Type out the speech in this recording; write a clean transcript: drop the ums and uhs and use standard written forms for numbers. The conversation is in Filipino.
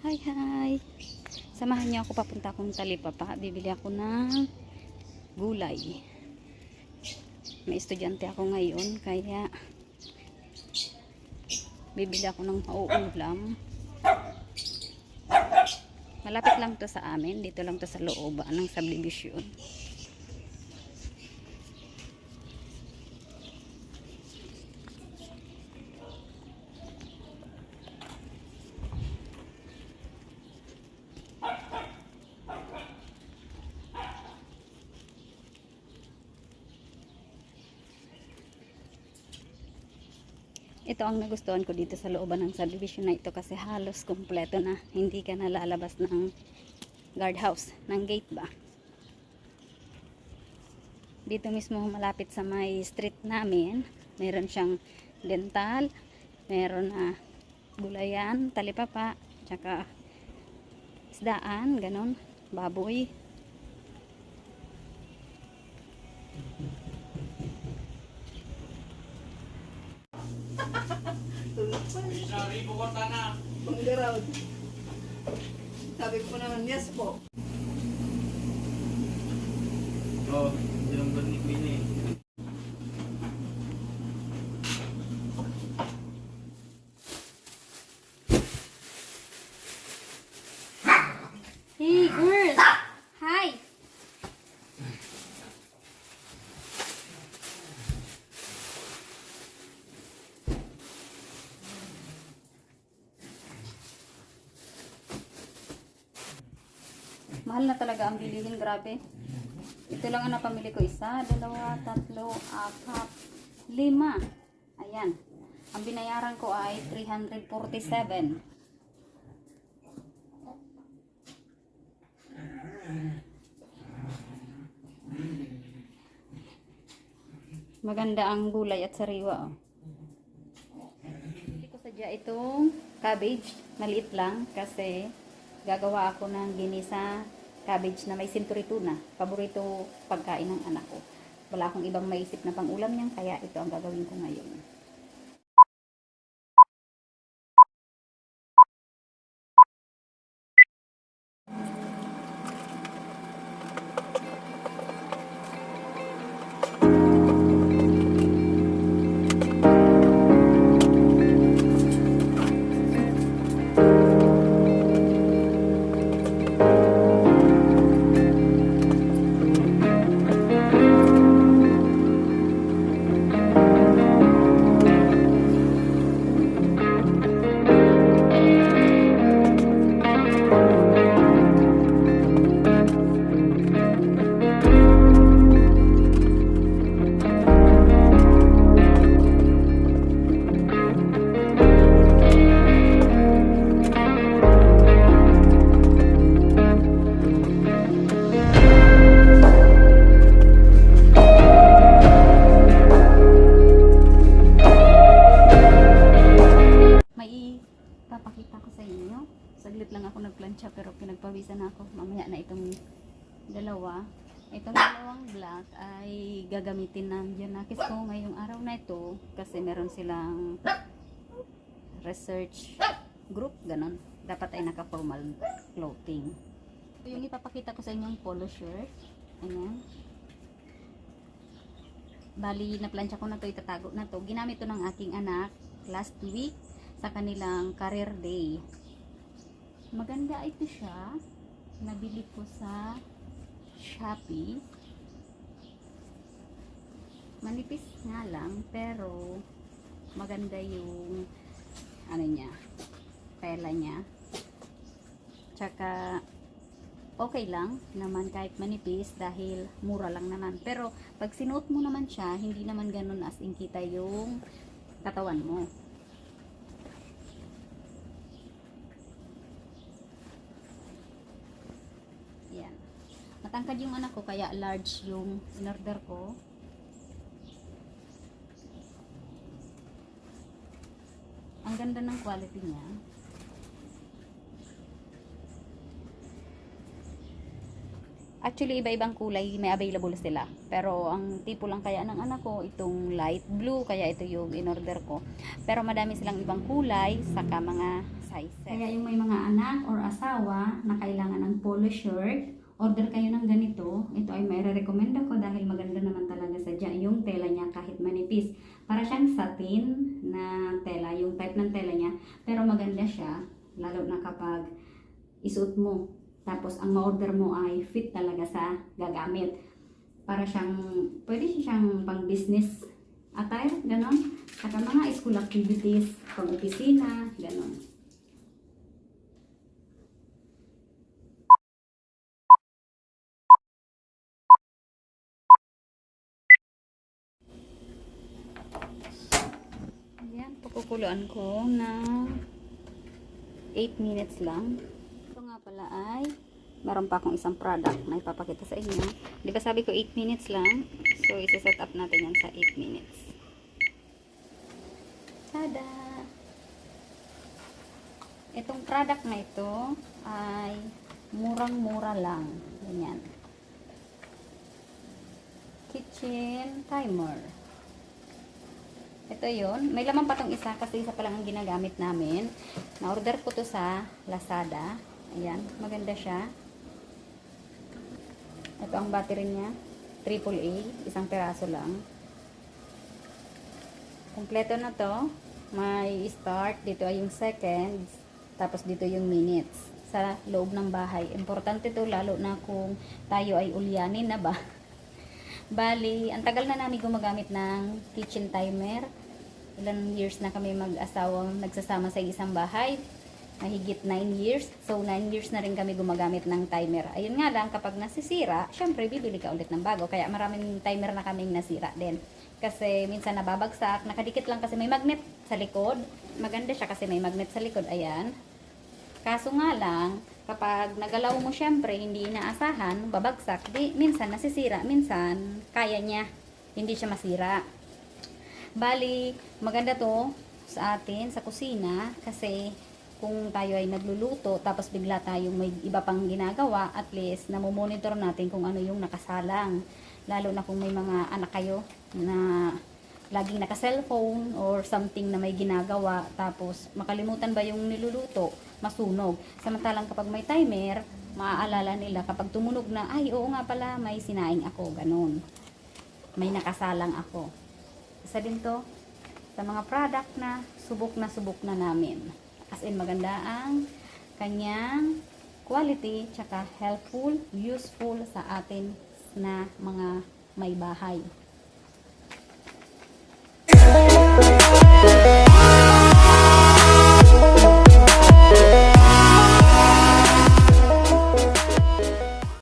Hi, hi. Samahan niyo ako, papunta akong Talipapa. Bibili ako ng gulay. May estudyante ako ngayon, kaya bibili ako ng mauulam. Malapit lang to sa amin. Dito lang to sa loob ng subdivision. Ito ang nagustuhan ko dito sa looban ng subdivision na ito kasi halos kumpleto na. Hindi ka nalalabas ng guardhouse, ng gate ba. Dito mismo malapit sa may street namin, meron siyang dental, meron na gulayan, talipapa, tsaka isdaan, ganon, baboy. Panggaraw. Sabi ko naman, yes po. Oh, yung banig ini. Hey girl! Hi! Mahal na talaga ang bilihin, grabe. Ito lang ang napamili ko. 1, 2, 3, 4, 5. Ayan. Ang binayaran ko ay 347. Maganda ang gulay at sariwa. Hindi ko sadya itong cabbage. Maliit lang kasi gagawa ako ng ginisa cabbage na may century tuna. Paborito pagkain ng anak ko. Wala akong ibang maisip na pang-ulam niyan, kaya ito ang gagawin ko ngayon. Papakita ko sa inyo. Saglit lang ako nagplancha pero pinagpawisan ako. Mamaya na itong dalawa. Itong dalawang black ay gagamitin ng Janakis ko ngayong araw na ito kasi meron silang research group, ganon. Dapat ay naka-formal clothing. Ito yung ipapakita ko sa inyo yung polo shirt. Ayan. Bali, na-plancha ko na to, itatago na to. Ginamit to ng aking anak last week sa kanilang career day. Maganda ito siya. Nabili ko sa Shopee. Manipis nga lang pero maganda yung ano niya, tela niya. Tsaka okay lang naman kahit manipis dahil mura lang naman. Pero pag sinuot mo naman siya, hindi naman ganun as in kita yung katawan mo. Yan. Matangkad yung anak ko kaya large yung in-order ko. Ang ganda ng quality niya. Actually, iba-ibang kulay may available sila. Pero ang tipo lang kaya ng anak ko, itong light blue, kaya ito yung in-order ko. Pero madami silang ibang kulay, saka mga sizes. Kaya yung may mga anak or asawa na kailangan ng polo shirt, order kayo ng ganito. Ito ay may recommend ako dahil maganda naman talaga sadya yung tela niya kahit manipis. Para siyang satin na tela, yung type ng tela niya. Pero maganda siya, lalo na kapag isuot mo. Tapos ang ma-order mo ay fit talaga sa gagamit. Para siyang, pwede siyang pang business attire, ganon. Saka mga school activities, pang opisina, ganon. Ayan, pakukuluan ko na 8 minutes lang. Ito nga pala ay meron pa akong isang product na ipapakita sa inyo. Di ba sabi ko 8 minutes lang? So, isa-set up natin yan sa 8 minutes. Tada! Itong product na ito ay murang-mura lang. Ganyan. Kitchen timer. Ito yon. May laman pa tong isa kasi isa pa lang ang ginagamit namin. Na-order ko to sa Lazada. Ayan. Maganda siya. Ito ang battery niya. AAA. Isang peraso lang. Kompleto na to. May start. Dito ay yung seconds. Tapos dito yung minutes. Sa loob ng bahay. Importante to lalo na kung tayo ay ulyanin na ba. Bali, ang tagal na namin gumagamit ng kitchen timer. Ilang years na kami mag-asawang nagsasama sa isang bahay. Mahigit 9 years. So, 9 years na rin kami gumagamit ng timer. Ayun nga lang, kapag nasisira, syempre, bibili ka ulit ng bago. Kaya maraming timer na kaming nasira din. Kasi minsan nababagsak. Nakadikit lang kasi may magnet sa likod. Maganda siya kasi may magnet sa likod. Ayan. Kaso nga lang, kapag nagalaw mo syempre, hindi inaasahan, babagsak, di, minsan nasisira, minsan kaya niya, hindi siya masira. Bali, maganda to sa atin, sa kusina, kasi kung tayo ay nagluluto, tapos bigla tayong may iba pang ginagawa, at least, namomonitor natin kung ano yung nakasalang. Lalo na kung may mga anak kayo na laging naka-cellphone or something na may ginagawa, tapos makalimutan ba yung niluluto, masunog. Samantalang kapag may timer, maaalala nila kapag tumunog na, ay oo nga pala, may sinaing ako, ganun. May nakasalang ako. Isa din to sa mga product na subok na namin. As in, maganda ang kanyang quality, tsaka helpful, useful sa atin na mga may bahay.